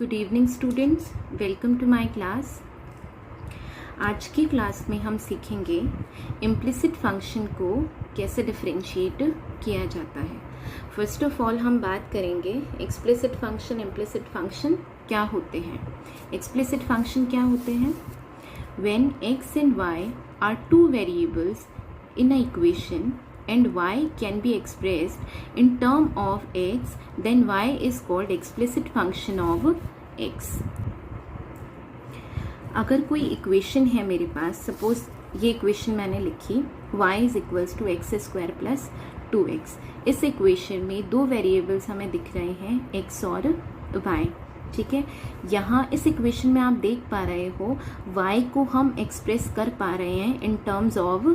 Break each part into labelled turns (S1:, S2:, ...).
S1: Good evening students, welcome to my class. आज की class में हम सीखेंगे इम्प्लिसिट फंक्शन को कैसे डिफरेंशिएट किया जाता है। फर्स्ट ऑफ ऑल हम बात करेंगे एक्सप्लिसिट फंक्शन, इम्प्लिसिट फंक्शन क्या होते हैं। एक्सप्लिसिट फंक्शन क्या होते हैं? When x and y are two variables in a equation and y can be expressed in term of x, then y is called explicit function of x. अगर कोई equation है मेरे पास, सपोज ये equation मैंने लिखी y is equals to X square plus 2x। इस equation में दो वेरिएबल्स हमें दिख रहे हैं x और y। ठीक है, यहाँ इस इक्वेशन में आप देख पा रहे हो y को हम एक्सप्रेस कर पा रहे हैं इन टर्म्स ऑफ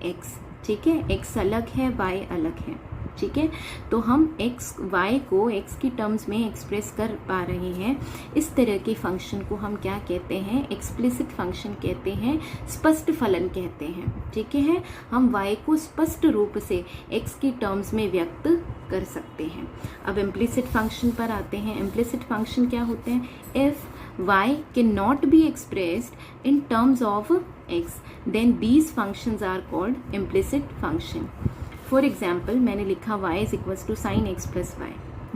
S1: x। ठीक है, x अलग है, y अलग है। ठीक है, तो हम y को x की टर्म्स में एक्सप्रेस कर पा रहे हैं। इस तरह के फंक्शन को हम क्या कहते हैं? एक्सप्लिसिट फंक्शन कहते हैं, स्पष्ट फलन कहते हैं। ठीक है, हम y को स्पष्ट रूप से x की टर्म्स में व्यक्त कर सकते हैं। अब इम्प्लिसिट फंक्शन पर आते हैं। इम्प्लिसिट फंक्शन क्या होते हैं? If y cannot be expressed in terms of x, then these functions are called implicit function. For example, मैंने लिखा y is equals to sin x plus y,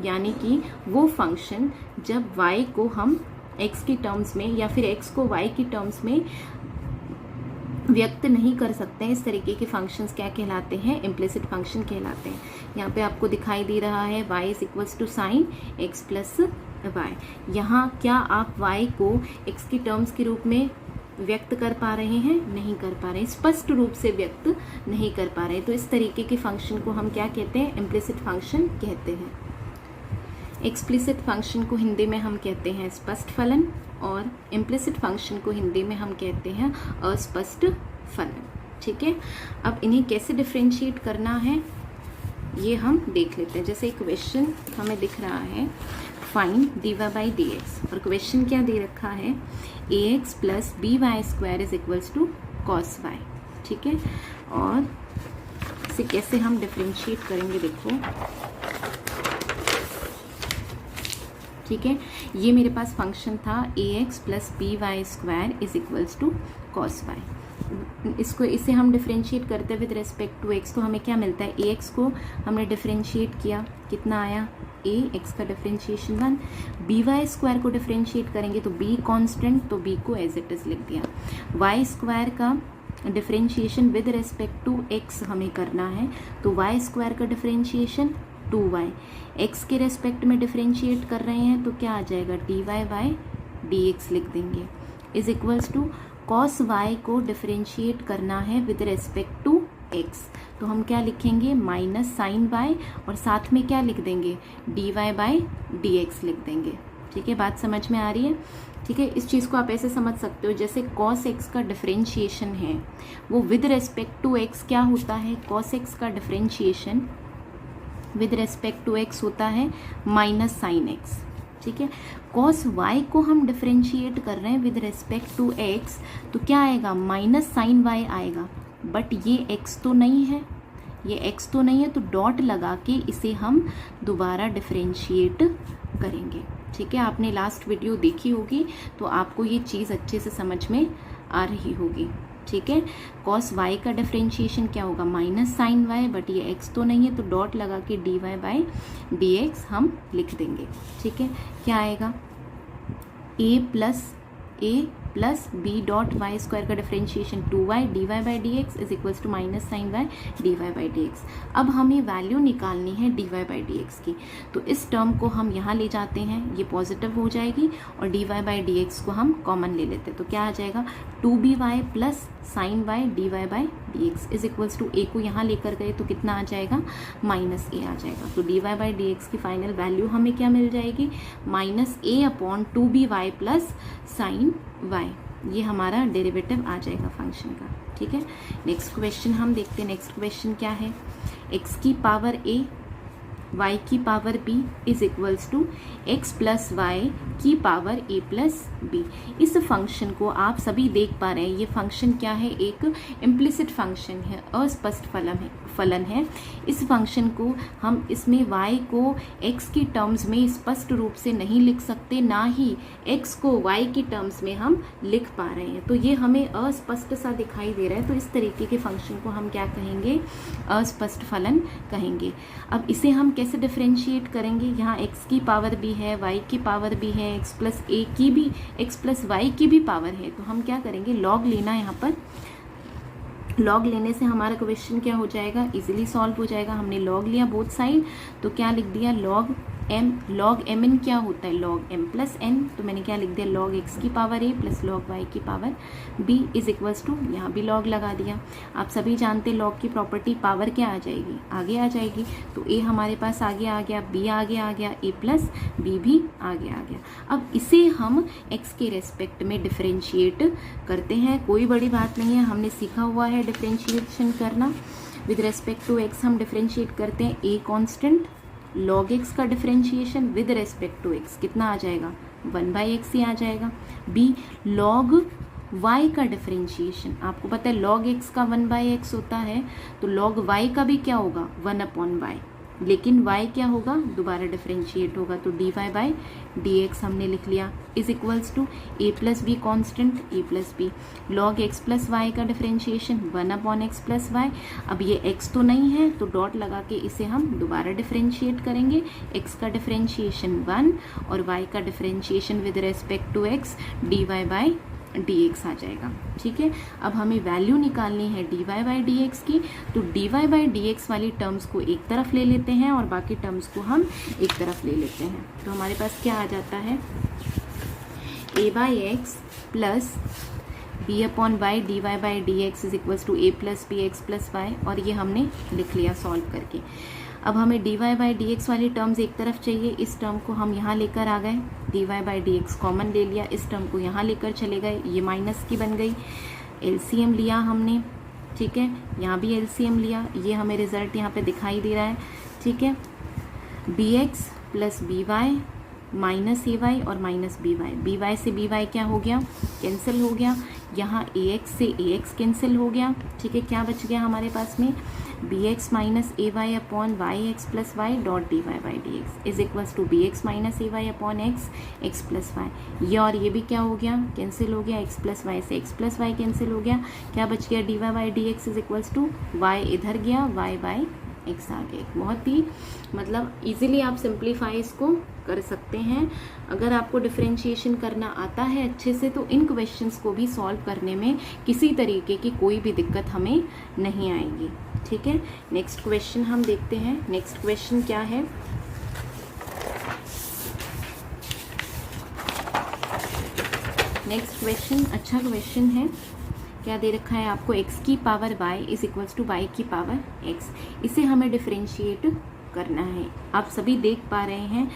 S1: यानी कि वो फंक्शन जब y को हम x की टर्म्स में या फिर x को y की टर्म्स में व्यक्त नहीं कर सकते हैं, इस तरीके के फंक्शंस क्या कहलाते हैं? इम्प्लिसिट फंक्शन कहलाते हैं। यहाँ पे आपको दिखाई दे रहा है y is equals to sine x plus y। यहाँ क्या आप y को x की टर्म्स के रूप में व्यक्त कर पा रहे हैं? नहीं कर पा रहे, स्पष्ट रूप से व्यक्त नहीं कर पा रहे। तो इस तरीके के फंक्शन को हम क्या कहते हैं? इम्प्लिसिट फंक्शन कहते हैं। एक्सप्लिसिट फंक्शन को हिंदी में हम कहते हैं स्पष्ट फलन, और इम्प्लिसिट फंक्शन को हिंदी में हम कहते हैं अस्पष्ट फलन। ठीक है, अब इन्हें कैसे डिफरेंशिएट करना है ये हम देख लेते हैं। जैसे क्वेश्चन हमें दिख रहा है फाइंड dy बाई dx, और क्वेश्चन क्या दे रखा है? ax plus B Y square is equals to cos Y. ठीक है, और इसे कैसे हम डिफरेंशिएट करेंगे देखो। ठीक है, ये मेरे पास फंक्शन था ax plus B Y square is equals to cos Y. इसे हम डिफरेंशिएट करते हैं विद रेस्पेक्ट टू x, तो हमें क्या मिलता है? ax को हमने डिफरेंशिएट किया, कितना आया? ax का डिफरेंशिएशन 1। बी वाई स्क्वायर को डिफरेंशिएट करेंगे तो b कांस्टेंट, तो b को एज इट इज लिख दिया। y स्क्वायर का differentiation with respect to x हमें करना है, तो y स्क्वायर का डिफरेंशिएशन 2y। x के रेस्पेक्ट में डिफरेंशिएट कर रहे हैं तो क्या आ जाएगा? dy बाई dx लिख देंगे is equals to cos y को डिफरेंशिएट करना है विद रेस्पेक्ट टू x, तो हम क्या लिखेंगे? माइनस साइन y, और साथ में क्या लिख देंगे? dy बाई dx लिख देंगे। ठीक है, बात समझ में आ रही है? ठीक है, इस चीज़ को आप ऐसे समझ सकते हो जैसे cos x का डिफरेंशिएशन है वो विद रेस्पेक्ट टू x क्या होता है? cos x का differentiation with respect to x होता है माइनस साइन x। ठीक है, cos y को हम डिफरेंशिएट कर रहे हैं विद रेस्पेक्ट टू x, तो क्या आएगा? माइनस साइन y आएगा। बट ये x तो नहीं है, ये x तो नहीं है, तो डॉट लगा के इसे हम दोबारा डिफरेंशिएट करेंगे। ठीक है, आपने लास्ट वीडियो देखी होगी तो आपको ये चीज़ अच्छे से समझ में आ रही होगी। ठीक है, cos y का डिफरेंशिएशन क्या होगा? माइनस साइन y, बट ये x तो नहीं है, तो डॉट लगा के dy बाई dx हम लिख देंगे। ठीक है, क्या आएगा? a plus B dot y square का differentiation 2y dy by dx is equals to minus sine y dy by dx। अब हमें वैल्यू निकालनी है dy बाई dx की, तो इस टर्म को हम यहाँ ले जाते हैं, ये पॉजिटिव हो जाएगी, और dy बाई dx को हम कॉमन ले लेते हैं, तो क्या आ जाएगा? 2by plus sine y dy by dx is equals to a को यहाँ लेकर गए तो कितना आ जाएगा? माइनस a आ जाएगा। तो dy बाई dx की फाइनल वैल्यू हमें क्या मिल जाएगी? Minus a upon 2by plus sine y। ये हमारा डेरिवेटिव आ जाएगा फंक्शन का। ठीक है, नेक्स्ट क्वेश्चन हम देखते हैं। नेक्स्ट क्वेश्चन क्या है? x की पावर a y की power b is equals to x plus Y की पावर a प्लस b। इस फंक्शन को आप सभी देख पा रहे हैं, ये फंक्शन क्या है? एक इम्प्लिसिट फंक्शन है, अस्पष्ट फलन है, इस फंक्शन को हम इसमें y को x की टर्म्स में स्पष्ट रूप से नहीं लिख सकते, ना ही x को y की टर्म्स में हम लिख पा रहे हैं। तो ये हमें अस्पष्ट सा दिखाई दे रहा है, तो इस तरीके के फंक्शन को हम क्या कहेंगे, अस्पष्ट फलन कहेंगे। अब इसे हम कैसे डिफरेंशिएट करेंगे, यहाँ x की पावर भी है, y की पावर भी है, x प्लस a की भी, x प्लस y की भी पावर है, तो हम क्या करेंगे, लॉग लेना। यहाँ पर लॉग लेने से हमारा क्वेश्चन क्या हो जाएगा, इजीली सॉल्व हो जाएगा। हमने लॉग लिया बोथ साइड, तो क्या लिख दिया, लॉग एम एन क्या होता है, लॉग एम प्लस एन, तो मैंने क्या लिख दिया, लॉग एक्स की power A plus log Y की power B is equals to, यहाँ भी लॉग लगा दिया। आप सभी जानते हैं लॉग की प्रॉपर्टी पावर क्या आ जाएगी, आगे आ जाएगी, तो ए हमारे पास आगे आ गया, बी आगे आ गया, ए प्लस बी भी आगे आ गया। अब इसे हम एक्स के रेस्पेक्ट में डिफरेंशिएट करते हैं, कोई बड़ी बात नहीं है, हमने सीखा हुआ है डिफरेंशिएशन करना। विद रेस्पेक्ट टू एक्स हम डिफरेंशिएट करते हैं, ए कॉन्स्टेंट, लॉग एक्स का differentiation with respect to X कितना आ जाएगा, 1/x ही आ जाएगा। बी लॉग y का डिफरेंशिएशन, आपको पता है लॉग x का 1/x होता है, तो लॉग y का भी क्या होगा, 1/y, लेकिन y क्या होगा, दोबारा डिफरेंशिएट होगा, तो dy/dx हमने लिख लिया is equals to a plus B constant, a plus B, log x plus Y का डिफरेंशिएशन 1/x प्लस वाई। अब ये x तो नहीं है, तो डॉट लगा के इसे हम दोबारा डिफरेंशिएट करेंगे, x का डिफरेंशिएशन 1 और y का differentiation with respect to x dy/dx आ जाएगा। ठीक है, अब हमें वैल्यू निकालनी है dy/dx की, तो dy/dx वाली टर्म्स को एक तरफ ले लेते हैं और बाकी टर्म्स को हम एक तरफ ले लेते हैं, तो हमारे पास क्या आ जाता है, a/x plus b/y dy/dx is equals to a plus B X plus Y, और ये हमने लिख लिया सॉल्व करके। अब हमें dy/dx वाली टर्म्स एक तरफ चाहिए, इस टर्म को हम यहाँ लेकर आ गए, dy/dx कॉमन ले लिया, इस टर्म को यहाँ लेकर चले गए, ये माइनस की बन गई, एलसीएम लिया हमने, ठीक है, यहाँ भी एलसीएम लिया, ये हमें रिजल्ट यहाँ पे दिखाई दे रहा है। ठीक है, bx plus by minus ay और माइनस by से by क्या हो गया, कैंसिल हो गया, यहाँ ax से ax कैंसिल हो गया। ठीक है, क्या बच गया हमारे पास में, bx minus ay upon Y X plus Y dot dy/dx is equals to bx minus ay upon x plus Y, ये और ये भी क्या हो गया, कैंसिल हो गया, x प्लस वाई से x प्लस वाई कैंसिल हो गया, क्या बच गया, dy/dx is equals to y इधर गया, y/x आ गया। बहुत ही मतलब इजीली आप सिंप्लीफाई इसको कर सकते हैं। अगर आपको डिफरेंशिएशन करना आता है अच्छे से, तो इन क्वेश्चंस को भी सॉल्व करने में किसी तरीके की कोई भी दिक्कत हमें नहीं आएगी। ठीक है, नेक्स्ट क्वेश्चन हम देखते हैं। नेक्स्ट क्वेश्चन क्या है, नेक्स्ट क्वेश्चन अच्छा क्वेश्चन है। क्या दे रखा है आपको, x की power y is equals to y की पावर x, इसे हमें डिफरेंशिएट करना है। आप सभी देख पा रहे हैं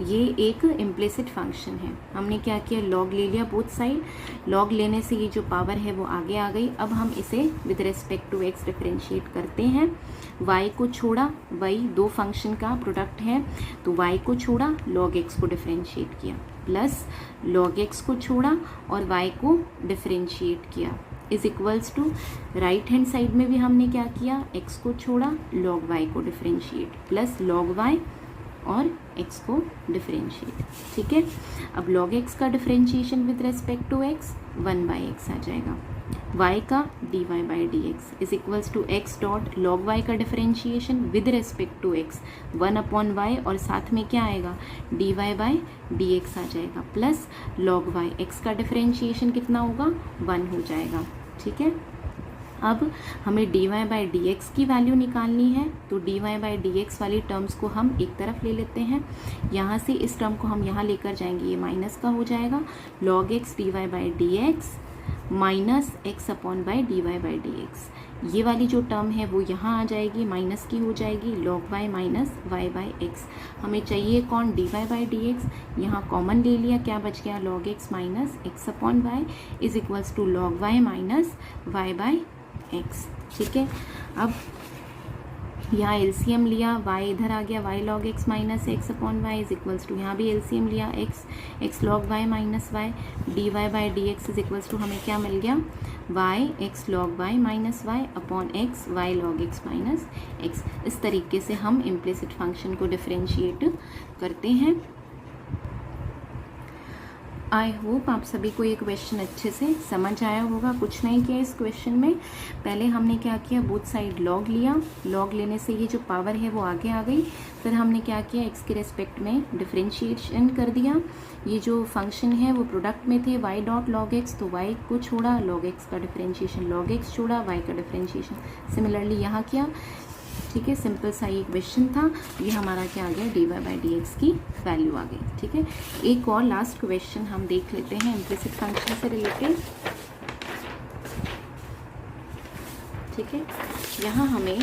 S1: ये एक इम्प्लिसिट फंक्शन है, हमने क्या किया, लॉग ले लिया बोथ साइड, लॉग लेने से ये जो पावर है वो आगे आ गई। अब हम इसे with respect to x differentiate करते हैं, y को छोड़ा, y दो फंक्शन का प्रोडक्ट है, तो y को छोड़ा, log x को डिफरेंशिएट किया, प्लस log x को छोड़ा और y को डिफरेंशिएट किया is equals to, right hand side में भी हमने क्या किया, x को छोड़ा, log y को डिफरेंशिएट, प्लस log y और x को डिफरेंशिएट। ठीक है, अब log x का differentiation with respect to x 1/x आ जाएगा, y का dy/dx is equals to x dot log y का differentiation with respect to x 1/y और साथ में क्या आएगा, dy/dx आ जाएगा, प्लस log y, x का डिफरेंशिएशन कितना होगा, 1 हो जाएगा। ठीक है, अब हमें dy/dx की वैल्यू निकालनी है, तो dy/dx वाली टर्म्स को हम एक तरफ ले लेते हैं, यहाँ से इस टर्म को हम यहाँ लेकर जाएंगे, ये माइनस का हो जाएगा, log x dy/dx minus x upon by dy/dx, ये वाली जो टर्म है वो यहाँ आ जाएगी, माइनस की हो जाएगी, log y माइनस y/x, हमें चाहिए कौन, dy/dx, यहाँ कॉमन ले लिया, क्या बच गया, log x minus x upon y is equals to log y minus y/x। ठीक है, अब यहाँ एलसीएम लिया, y इधर आ गया, y log x minus X upon Y is equals to, यहाँ भी एलसीएम लिया x log y minus Y, D Y by D x is equals to हमें क्या मिल गया, y x log y minus Y upon x y log x minus X. इस तरीके से हम इम्प्लिसिट फंक्शन को डिफरेंशिएट करते हैं। आई होप आप सभी को ये क्वेश्चन अच्छे से समझ आया होगा। कुछ नहीं किया इस क्वेश्चन में, पहले हमने क्या किया, बोथ साइड लॉग लिया, लॉग लेने से ये जो पावर है वो आगे आ गई, फिर हमने क्या किया, एक्स के रेस्पेक्ट में डिफरेंशिएशन कर दिया। ये जो फंक्शन है वो प्रोडक्ट में थे y डॉट लॉग एक्स, तो y को छोड़ा, लॉग एक्स का डिफरेंशिएशन लॉग एक्स छोड़ा, y का डिफरेंशिएशन सिमिलरली यहाँ किया। ठीक है, सिंपल सा ये क्वेश्चन था। ये हमारा क्या आ गया, D Y by D x की वैल्यू आ गई। ठीक है, एक और लास्ट क्वेश्चन हम देख लेते हैं इम्प्लिसिट फंक्शन से रिलेटेड। ठीक है, यहाँ हमें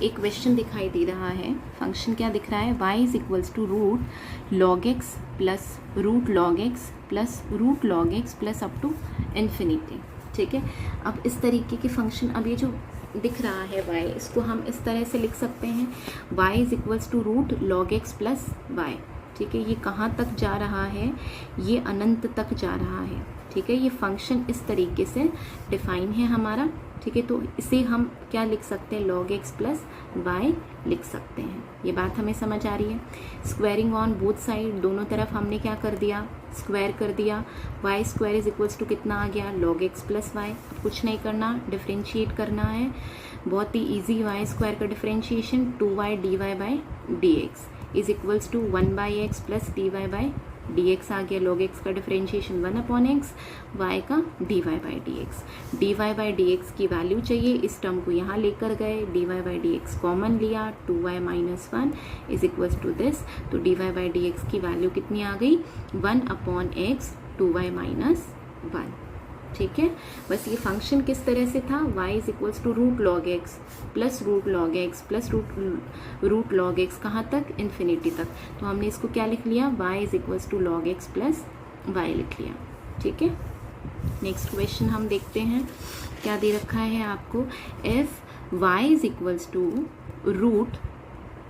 S1: एक क्वेश्चन दिखाई दे रहा है। फंक्शन क्या दिख रहा है, y is equals to root log X plus root log X plus root log X plus up to infinity. ठीक है, अब इस तरीके के फंक्शन, अब ये जो दिख रहा है y, इसको हम इस तरह से लिख सकते हैं, y is equals to root log X plus Y. ठीक है, ये कहाँ तक जा रहा है, ये अनंत तक जा रहा है। ठीक है, ये फंक्शन इस तरीके से डिफाइन है हमारा। ठीक है, तो इसे हम क्या लिख सकते हैं, लॉग एक्स प्लस वाई लिख सकते हैं। ये बात हमें समझ आ रही है। स्क्वायरिंग ऑन बोथ साइड, दोनों तरफ हमने क्या कर दिया, स्क्वायर कर दिया। Y square is equals to कितना आ गया, लॉग एक्स प्लस वाई। कुछ नहीं करना, डिफ्रेंशिएट करना है, बहुत ही ईजी। वाई स्क्वायर का differentiation 2y d Y by D x is equals to 1/x plus d Y by D x आ गया। लॉग एक्स का डिफरेंशिएशन 1 अपॉन एक्स, वाई का d Y by D x. D Y by D x की value चाहिए, इस term को यहाँ लेकर गए, d Y by D x common लिया, 2y minus 1 is equals to this. तो D Y by D x की वैल्यू कितनी आ गई, 1 अपॉन एक्स 2y माइनस 1। ठीक है, बस ये फंक्शन किस तरह से था, y is equals to root log X plus root log X plus root log X, कहाँ तक, इन्फिनिटी तक। तो हमने इसको क्या लिख लिया, y is equals to log X plus Y लिख लिया। ठीक है, नेक्स्ट क्वेश्चन हम देखते हैं, क्या दे रखा है आपको, F y is equals to root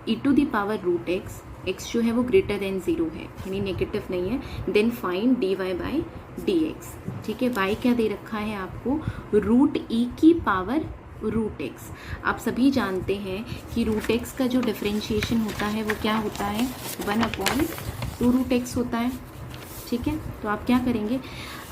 S1: E to the power root X, X जो है वो ग्रेटर देन 0 है, यानी नेगेटिव नहीं है, then find D Y by D X. ठीक है, y क्या दे रखा है आपको, रूट ई की पावर रूट एक्स। आप सभी जानते हैं कि रूट एक्स का जो डिफरेंशिएशन होता है वो क्या होता है, 1 अपॉन 2 रूट एक्स होता है। ठीक है, तो आप क्या करेंगे,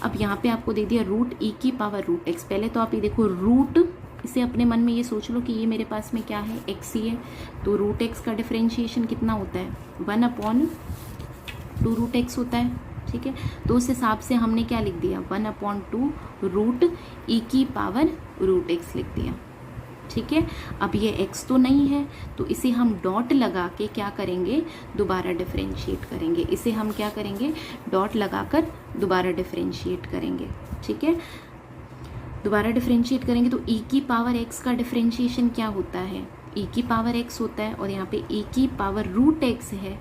S1: अब यहाँ पे आपको दे दिया रूट ई की पावर रूट एक्स। पहले तो आप ये देखो रूट, इसे अपने मन में ये सोच लो कि ये मेरे पास में क्या है, एक्स ही है। तो रूट एक्स का डिफरेंशिएशन कितना होता है, 1 अपॉन 2 रूट एक्स होता है। ठीक है, तो उस हिसाब से हमने क्या लिख दिया, 1 अपॉन 2 रूट ई की पावर रूट एक्स लिख दिया। ठीक है, अब ये x तो नहीं है, तो इसे हम डॉट लगा के क्या करेंगे, दोबारा डिफरेंशिएट करेंगे। इसे हम क्या करेंगे, डॉट लगाकर दोबारा डिफरेंशिएट करेंगे। ठीक है, दोबारा डिफरेंशिएट करेंगे तो e की पावर x का डिफरेंशिएशन क्या होता है, e की पावर x होता है, और यहाँ पे e की पावर रूट x है।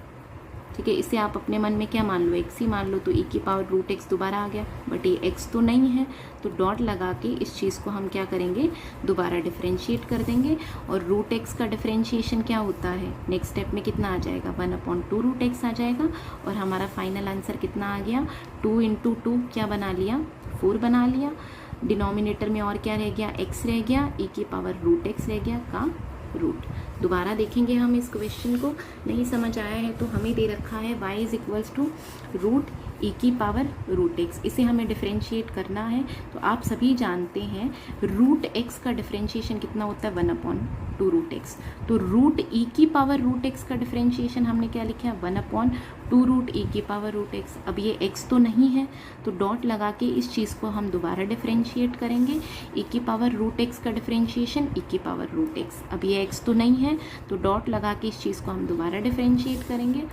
S1: ठीक है, इसे आप अपने मन में क्या मान लो, x ही मान लो, तो e की पावर रूट x दोबारा आ गया, बट ये x तो नहीं है, तो डॉट लगा के इस चीज़ को हम क्या करेंगे, दोबारा डिफरेंशिएट कर देंगे। और रूट x का डिफरेंशिएशन क्या होता है, नेक्स्ट स्टेप में कितना आ जाएगा, 1 अपॉन 2 रूट x आ जाएगा, और हमारा फाइनल आंसर कितना आ गया, 2 इंटू 2 क्या बना लिया, 4 बना लिया। डिनोमिनेटर में और क्या रह गया, x रह गया, e की पावर रूट x रह गया का रूट। दोबारा देखेंगे हम इस क्वेश्चन को, नहीं समझ आया है तो हमें दे रखा है y is equals to root e की पावर रूट एक्स, इसे हमें डिफरेंशिएट करना है। तो आप सभी जानते हैं रूट एक्स का डिफरेंशिएशन कितना होता है, 1 अपॉन 2 रूट एक्स। तो रूट ई की पावर रूट एक्स का डिफरेंशिएशन हमने क्या लिखा है, 1 अपॉन 2 रूट ई की पावर रूट एक्स। अब ये x तो नहीं है, तो डॉट लगा के इस चीज़ को हम दोबारा डिफरेंशिएट करेंगे। ई की पावर रूट एक्स का डिफरेंशिएशन ई की पावर रूट एक्स। अब ये x तो नहीं है, तो डॉट लगा के इस चीज़ को हम दोबारा डिफरेंशिएट करेंगे।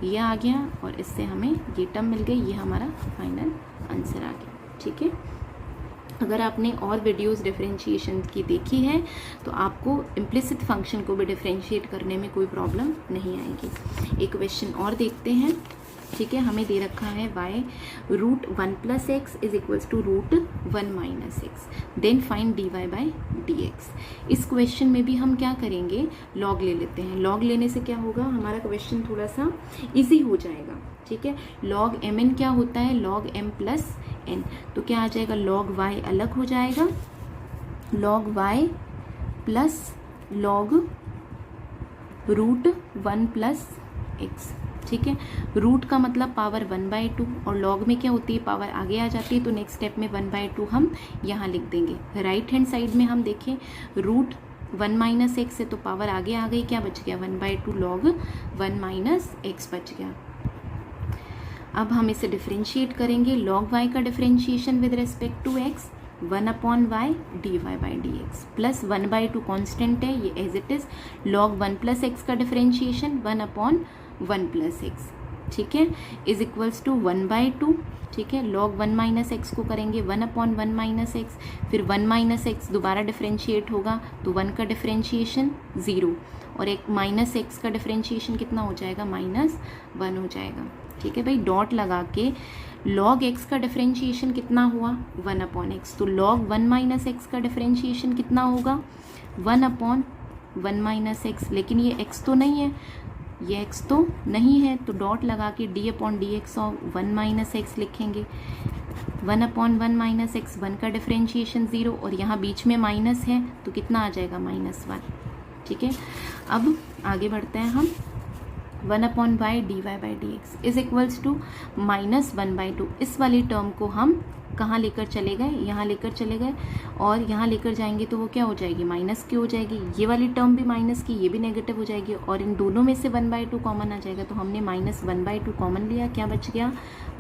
S1: ये आ गया, और इससे हमें ये टर्म मिल गई, ये हमारा फाइनल आंसर आ गया। ठीक है, अगर आपने और वीडियोस डिफरेंशिएशन की देखी है तो आपको इम्प्लिसिट फंक्शन को भी डिफरेंशिएट करने में कोई प्रॉब्लम नहीं आएगी। एक क्वेश्चन और देखते हैं। ठीक है, हमें दे रखा है y root 1 plus X is equals to root 1 minus X, then find dy by dx। इस क्वेश्चन में भी हम क्या करेंगे, लॉग ले लेते हैं। लॉग लेने से क्या होगा, हमारा क्वेश्चन थोड़ा सा इजी हो जाएगा। ठीक है, लॉग mn क्या होता है, लॉग m प्लस n, तो क्या आ जाएगा, लॉग y अलग हो जाएगा, log y plus log root 1 plus X. ठीक है, रूट का मतलब पावर 1/2 और लॉग में क्या होती है, पावर आगे आ जाती है, तो नेक्स्ट स्टेप में 1/2 हम यहाँ लिख देंगे। राइट हैंड साइड में हम देखें रूट 1 माइनस एक्स है तो पावर आगे आ गई, क्या बच गया 1/2 लॉग 1 माइनस एक्स बच गया। अब हम इसे डिफ्रेंशिएट करेंगे, लॉग y का differentiation with respect to x 1/y dy by dx plus 1/2 constant है ये as it is, log 1 plus X का डिफ्रेंशिएशन 1/1 प्लस एक्स। ठीक है, इज इक्वल्स टू 1/2। ठीक है, लॉग 1 माइनस एक्स को करेंगे 1/1 माइनस एक्स, फिर 1 माइनस एक्स दोबारा डिफ्रेंशिएट होगा तो 1 का डिफ्रेंशिएशन 0 और एक माइनस एक्स का डिफ्रेंशिएशन कितना हो जाएगा, -1 हो जाएगा। ठीक है भाई, डॉट लगा के लॉग एक्स का डिफ्रेंशिएशन कितना हुआ 1/x, तो लॉग 1 माइनस एक्स का डिफ्रेंशिएशन कितना होगा 1/1 माइनस एक्स, लेकिन ये x तो नहीं है, ये x तो नहीं है, तो डॉट लगा के d/dx ऑफ 1 माइनस एक्स लिखेंगे। 1/1 माइनस एक्स, 1 का डिफ्रेंशिएशन 0 और यहाँ बीच में माइनस है तो कितना आ जाएगा -1। ठीक है, अब आगे बढ़ते हैं हम, 1/y dy by dx is equals to -1/2। इस वाली टर्म को हम कहाँ लेकर चले गए, यहाँ लेकर चले गए और यहाँ लेकर जाएंगे तो वो क्या हो जाएगी, माइनस की हो जाएगी। ये वाली टर्म भी माइनस की, ये भी नेगेटिव हो जाएगी और इन दोनों में से 1/2 कॉमन आ जाएगा, तो हमने -1/2 कॉमन लिया, क्या बच गया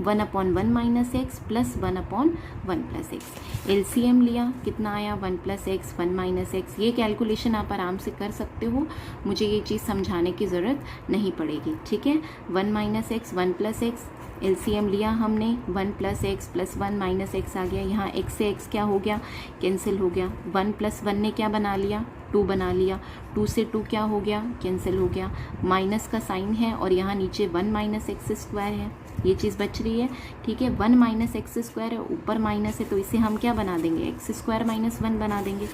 S1: 1/1 minus x plus 1/1 plus x. LCM लिया, कितना आया 1 प्लस एक्स 1 माइनस एक्स। ये कैलकुलेशन आप आराम से कर सकते हो, मुझे ये चीज़ समझाने की ज़रूरत नहीं पड़ेगी। ठीक है, 1 minus x 1 plus x, LCM लिया हमने 1 plus x plus 1 minus x आ गया, यहाँ x से x क्या हो गया, कैंसिल हो गया। 1 प्लस 1 ने क्या बना लिया, 2 बना लिया, 2 से 2 क्या हो गया, कैंसिल हो गया। माइनस का साइन है और यहाँ नीचे 1 माइनस एक्स स्क्वायर है, ये चीज़ बच रही है। ठीक है, 1 माइनस एक्स स्क्वायर है, ऊपर माइनस है तो इसे हम क्या बना देंगे, एक्स स्क्वायर माइनस 1 बना देंगे।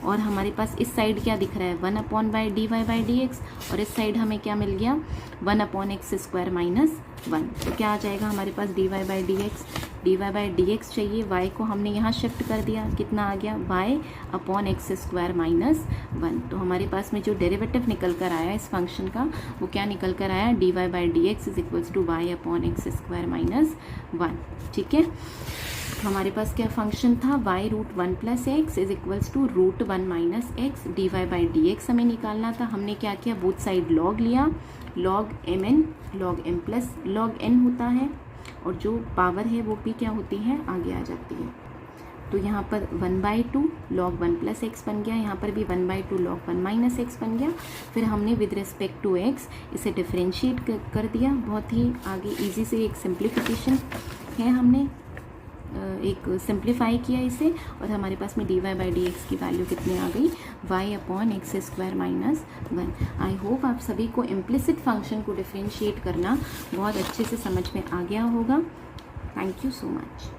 S1: और हमारे पास इस साइड क्या दिख रहा है 1/y dy बाई dx और इस साइड हमें क्या मिल गया 1/x स्क्वायर माइनस 1, तो क्या आ जाएगा हमारे पास dy बाई dx चाहिए, y को हमने यहाँ शिफ्ट कर दिया, कितना आ गया y/x स्क्वायर माइनस 1। तो हमारे पास में जो डेरिवेटिव निकल कर आया इस फंक्शन का वो क्या निकल कर आया, dy by dx is equals to y/x square minus 1। ठीक है, तो हमारे पास क्या फंक्शन था, y root 1 plus X is equals to root 1 minus X, D Y by D X हमें निकालना था। हमने क्या किया, बोथ साइड लॉग लिया, log M N log M plus log N होता है और जो पावर है वो भी क्या होती है, आगे आ जाती है। तो यहाँ पर 1/2 log 1 प्लस एक्स बन गया, यहाँ पर भी 1/2 log 1 माइनस एक्स बन गया। फिर हमने विद रिस्पेक्ट टू एक्स इसे डिफ्रेंशिएट कर दिया, बहुत ही आगे इजी से एक सिंप्लीफिकेशन है, हमने एक सिंप्लीफाई किया इसे और हमारे पास में D Y by D x की वैल्यू कितनी आ गई, y/x square minus 1। I hope आप सभी को इम्प्लिसिट फंक्शन को डिफ्रेंशिएट करना बहुत अच्छे से समझ में आ गया होगा। Thank you so much.